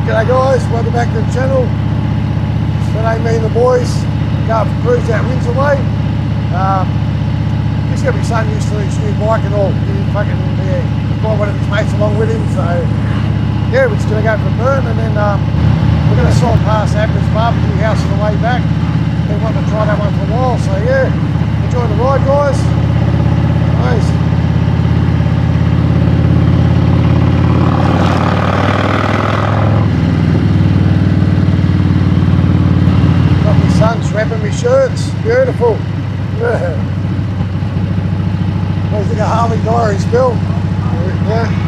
G'day guys, welcome back to the channel. Today me and the boys go for a cruise out Windsor way. It's going to be so used to his new bike and all. He fucking got one of his mates along with him, so yeah, we're just going to go for a burn, and then we're going to slide past ABRA'S barbecue house on the way back. Been wanting to try that one for a while, so yeah, enjoy the ride guys. Nice. Sun's wrapping my shirts, beautiful. Looks like a Harley-Davidson bill. Yeah.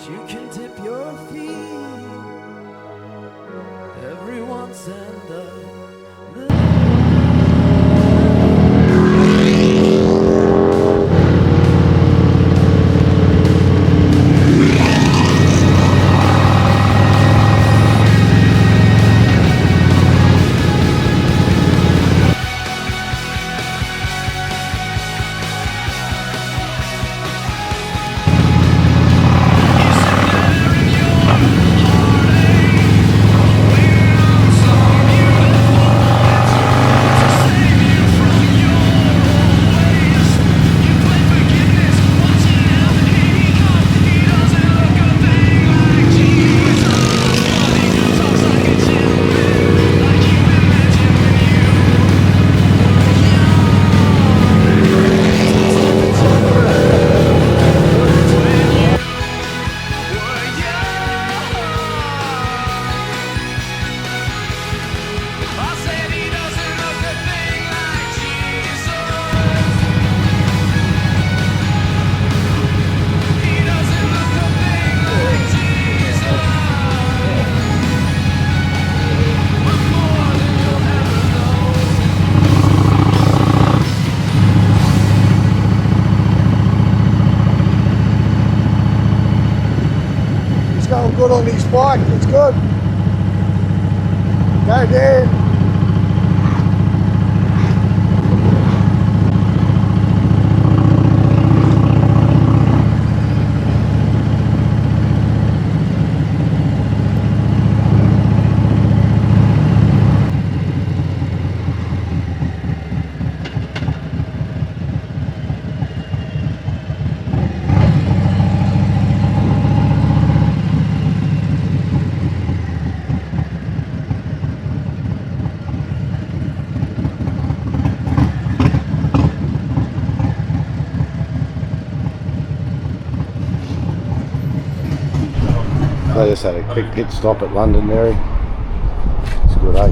You can dip your feet every once and going good on his bike, it's good. Go Dan. They just had a quick pit stop at Londonderry. It's good, eh?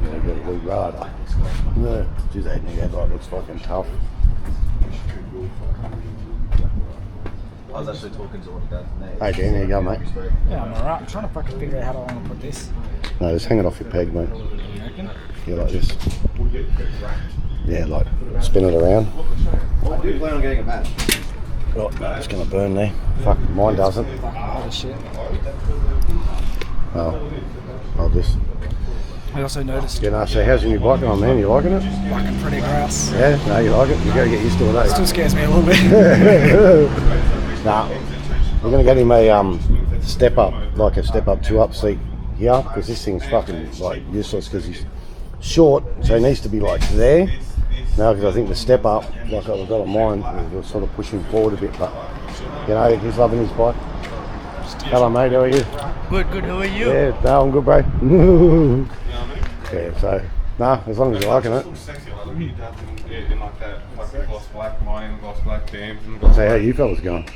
Yeah, got a big rider. No, geez, that new headlight looks fucking tough. I was actually talking to one of the guys. Hey Dan, there you go, mate. Yeah, I'm alright. I'm trying to fucking figure out how I want to put this. No, just hang it off your peg, mate. You reckon? Yeah, like this. Yeah, like spin it around. I do plan on getting a badge. Oh, no, it's gonna burn there. Fuck, mine doesn't. Holy shit. Oh, I'll just. I also noticed Yeah, no, so how's your new bike going, man? You liking it? fucking pretty grass. Yeah, no, you like it? You gotta get used to it, eh? Still scares me a little bit. Nah, we're gonna get him a step up, like a step up, 2-up seat here, because this thing's fucking like useless because he's short, so he needs to be like there. Now, because I think the step up, like I've got on mine, will sort of push him forward a bit, but you know, he's loving his bike. Hello, mate, how are you? Good, who are you? Yeah, no, I'm good, bro. Yeah, so, nah, as long as you're liking it. So how you fellas going?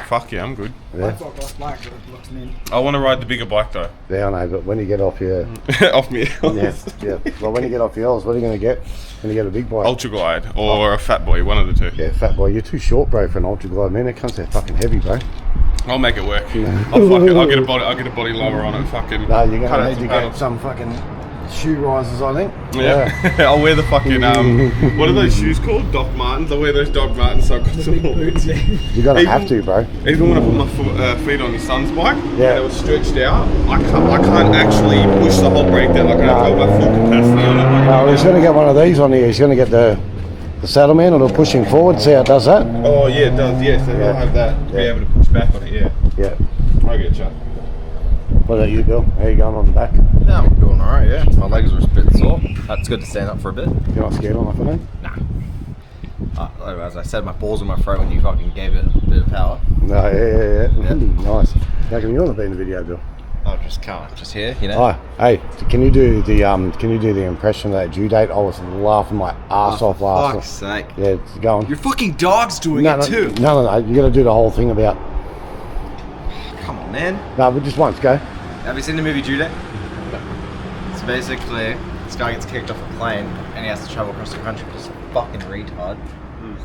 Fuck yeah, I'm good. Yeah, Black, it looks mint. I want to ride the bigger bike though. yeah, I know, but when you get off your, Off me. yeah, well, when you get off your L's, what are you going to get? Going to get a big bike? Ultra Glide or a Fat Boy, one of the two. Yeah, fat boy, you're too short, bro, for an Ultra Glide, man. That cunt's that fucking heavy, bro. I'll make it work. I'll get a body lower on it. Fucking. No, you're cut going to out need to get paddles. some fucking shoe risers, I think. Yeah. I'll wear the fucking what are those shoes called? Doc Martens. I'll wear those Doc Martens so I've got some more. You're going to have to, bro. Even when I put my feet on your son's bike, Yeah. and it was stretched out, I can't actually push the whole brake down. Like I have to go my full capacity on it. No, he's going to get one of these on here. He's going to get the saddleman, and it'll push him forward. See how it does that? Oh yeah, it does. Yeah, so he'll have that to be able to push back on it. Yeah. Yeah. I get you. What about you, Bill? How you going on the back? Yeah, I'm doing alright, yeah. My legs are a bit sore. That's good to stand up for a bit. You're not scared on nothing, eh? As I said, my balls in my throat when you fucking gave it a bit of power. No, yeah. Nice. How come you want to be in the video, Bill? I just can't. Just here, you know. Oh, hey, can you do the impression of that due date? I was laughing my ass off last Fuck's night. sake. Yeah, it's going. Your fucking dog's doing No, it too. no. You got to do the whole thing about. Come on, man. No, but just once, go. Have you seen the movie Due Date? It's basically this guy gets kicked off a plane and he has to travel across the country with this fucking retard,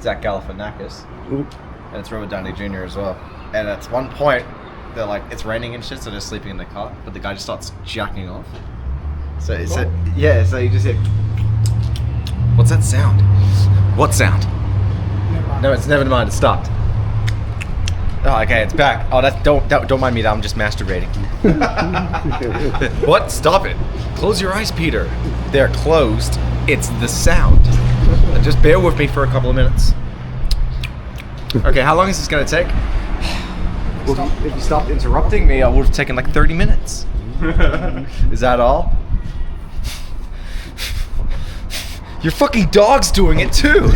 Zach Galifianakis, and it's Robert Downey Jr. as well. And at one point, they're like, it's raining and shit, so they're sleeping in the car, but the guy just starts jacking off. So it's so you just hear. What's that sound? What sound? No, it's never mind. It stopped. Oh, okay, it's back. Oh, don't mind me. I'm just masturbating. What? Stop it. Close your eyes, Peter. They're closed. It's the sound. Just bear with me for a couple of minutes. Okay, how long is this gonna take? Well, if you stopped interrupting me, I would have taken like 30 minutes. Is that all? Your fucking dog's doing it too.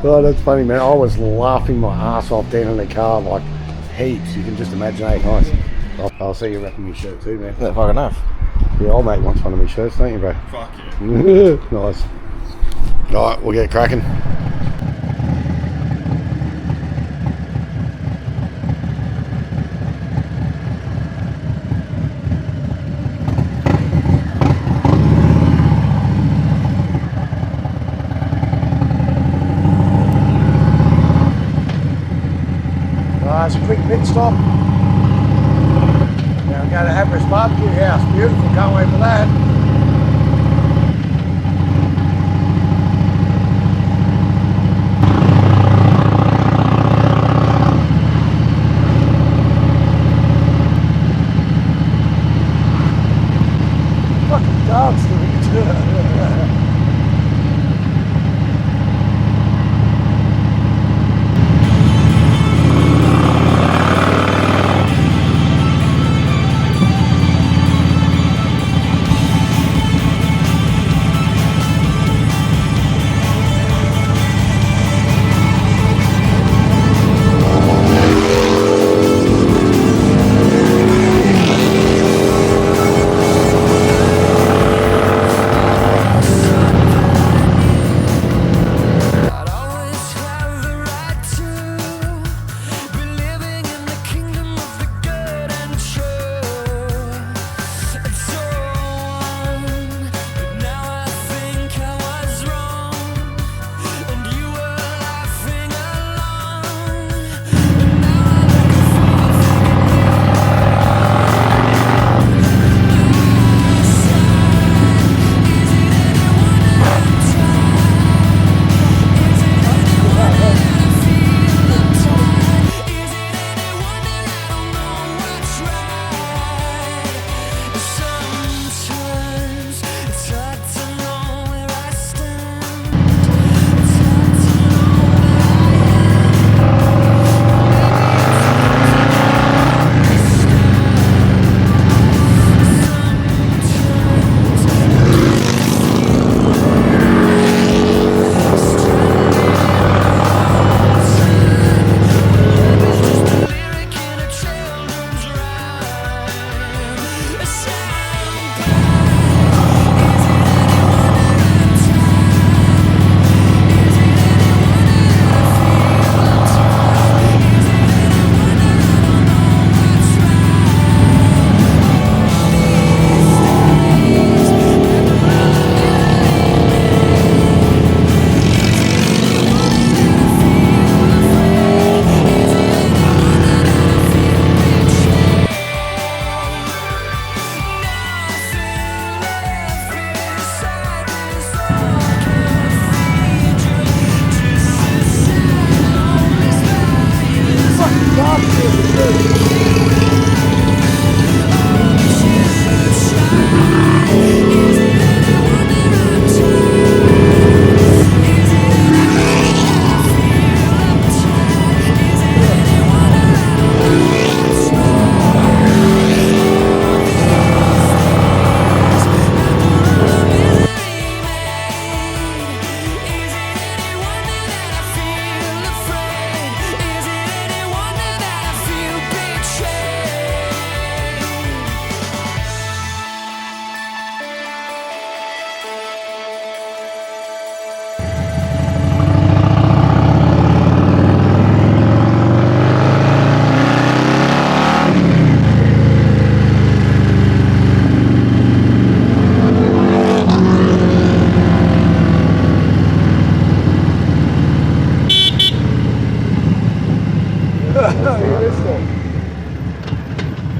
Oh, that's funny, man. I was laughing my ass off down in the car like heaps. You can just imagine. Hey, nice. I'll see you wrapping your shirt too, man. That fucking enough. Yeah, old mate wants one of my shirts, don't you, bro? Fuck yeah. Nice. All right, we'll get cracking. It's a quick pit stop. Now we go to ABRA'S barbecue house. Beautiful, can't wait for that. Fucking dog's doing it too.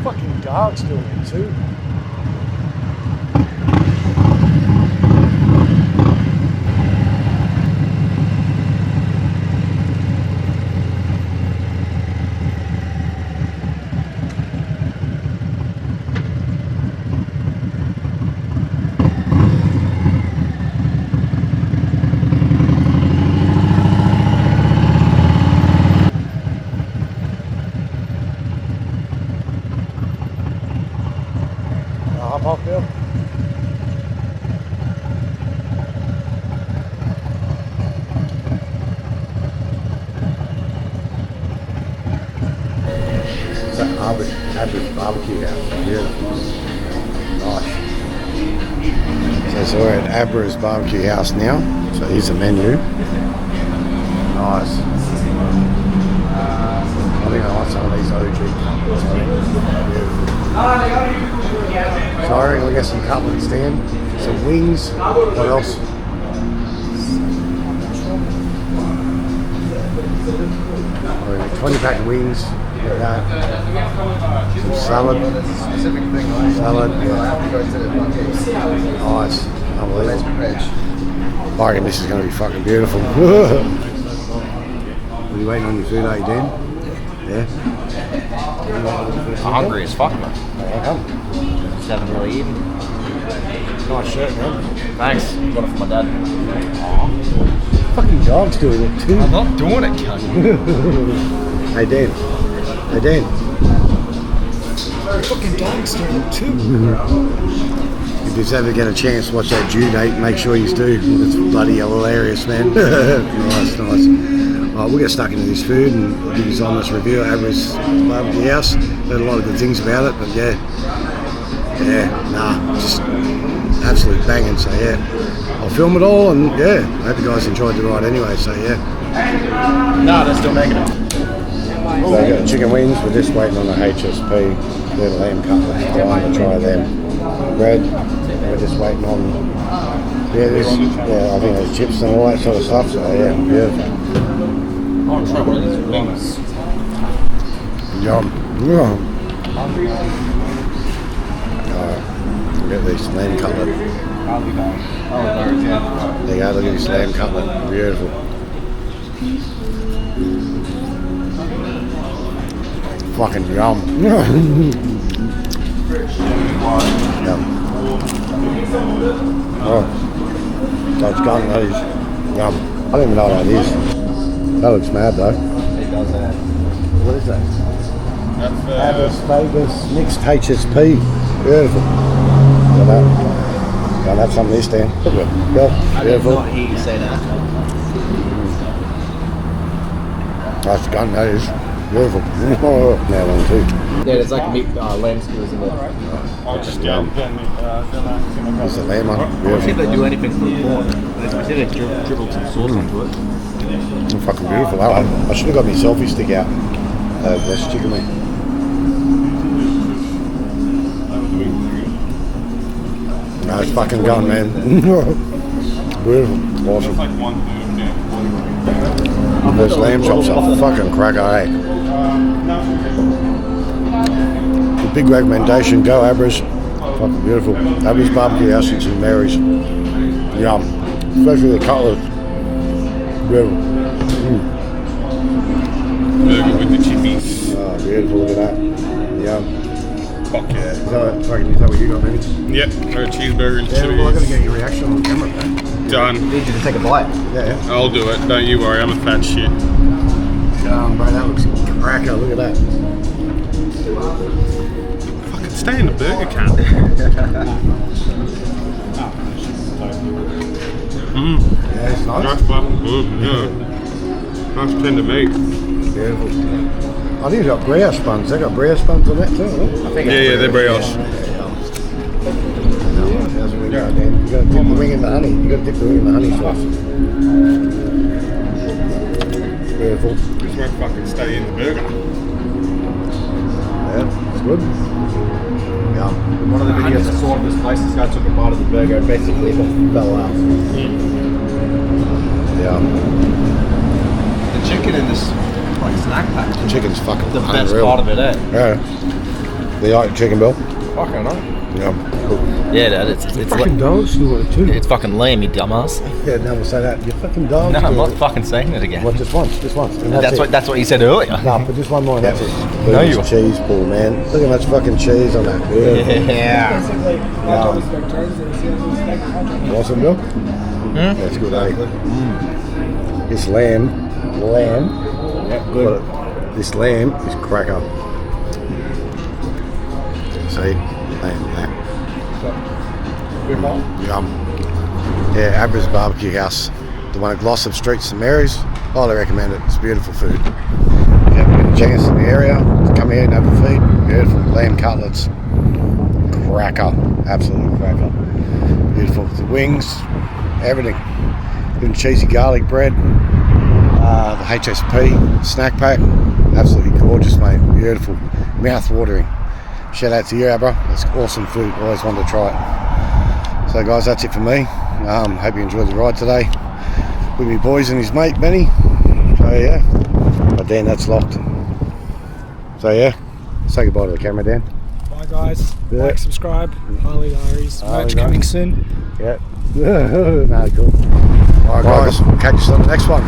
Fucking dog's doing it too. Hop off, Bill. It's an ABRA'S barbecue house. Beautiful. Nice. So we're at ABRA'S barbecue house now. So here's the menu. Nice. I think I like some of these OG cutlets. So I reckon we get some cutlets then, some wings. What else? 20 pack of wings. Some salad. Salad, yeah. Nice. Unbelievable. I reckon this is going to be fucking beautiful. Are you waiting on your food, are you, Dan? Yeah? I'm hungry as fuck, man. How come? Just haven't really eaten. Nice shirt, man. Thanks. Got it from my dad. Fucking dog's doing it too. I'm not doing it, cunt. Hey, Dan. Hey, Dan. Fucking dog's doing it too. If you ever get a chance to watch that due date, make sure you do. It's bloody hilarious, man. Nice, nice. Right, we'll get stuck into this food and I'll give you an honest review of ABRA'S barbecue house. Heard a lot of good things about it, but just absolute banging. So yeah, I'll film it all and yeah, I hope you guys enjoyed the ride anyway. So yeah. No, they're still making it. So I got chicken wings. We're just waiting on the HSP. They're the lamb cutlets. Trying to try them. Bread. We're just waiting on. I think there's chips and all that sort of stuff. So yeah, beautiful. I want to try one of these wings. Yum. Alright, we'll get these lamb cutlet. There you go, look at this lamb cutlet. Beautiful. Fucking yum. Yum. Oh, so it's gone, that is yum. I don't even know what that is. That looks mad though. It does that. What is that? That's Vegas mixed HSP. Beautiful. Don't have some of this, Dan. Look at it. I did Beautiful. not hear you say that. Nice gun, that is. Beautiful. Now one too. Yeah, there's like meat, lamb skewers in there. Yum. There's the lamb one. I see if Beautiful. they do anything for the pork. I see they dribbled some sauce onto it. Fucking beautiful. I should have got my selfie stick out. Breast chicken wing. No, it's fucking gone, man. Beautiful. Awesome. like one dude. Those lamb chops are fucking cracker, eh? The big recommendation, go ABRA'S. Fucking beautiful. ABRA'S barbecue house in St Mary's. Yum. Especially the cutlets. Beautiful. Burger with the chippies. Oh, beautiful, look at that. Yum. Fuck yeah. Is that what you got, maybe? Yep, a cheeseburger and Yeah, well, I gotta chippies. get your reaction on camera, man. Done. Need you to take a bite. Yeah, I'll do it. Don't you worry, I'm a fat shit. bro, that looks cracker, look at that. Fucking stay in the burger can. Yeah, it's nice. That's fucking good, yeah. Nice tender meat. Beautiful. I think it's got brioche buns. They got brioche buns on that too, huh? Yeah, they're brioche. How's it go, Dan? You gotta dip the wing in the honey. You gotta dip the wing in the honey sauce. Beautiful. This won't fucking stay in the burger. Yeah, it's good. Yeah. One of the videos I saw of this place, this guy took a bite of the burger and basically fell out. Yeah. The chicken in this like snack pack. The chicken's fucking The best unreal. part of it, eh? Yeah. Do you like chicken, Bill? Fucking no. Yeah. Yeah, Dad, it's Fucking dogs do it too. it's fucking lame, you dumbass. Yeah, no, we'll say that. You fucking dogs No, do I'm not it. fucking saying it again. Well, just once. And That's it. what you said earlier. No, but just one more and that's it. No, Look at you- this cheese ball, man. Look how much fucking cheese on that. Yeah. Awesome, Bill? That's good, eh? This lamb. Yeah, good. This lamb is cracker. See? Lamb, that. Yum. Yeah, ABRA'S Barbecue House. The one at Glossop Street, St Mary's. Highly recommend it. It's beautiful food. If you haven't been to Jengus in the area, come here and have a feed. Beautiful lamb cutlets. Cracker. Absolutely cracker. Beautiful. The wings, everything. Even cheesy garlic bread. The HSP snack pack. Absolutely gorgeous, mate. Beautiful. Mouth watering. Shout out to you, Abra. It's awesome food. Always wanted to try it. So, guys, that's it for me. Hope you enjoyed the ride today with me boys and his mate Benny. So yeah, but Dan, that's locked. So yeah, say goodbye to the camera, Dan. Bye guys. Yeah. Like, subscribe. Harley Diaries. Harley Merch Diaries. coming soon. Yeah. No, cool. All right, guys. Catch you on the next one.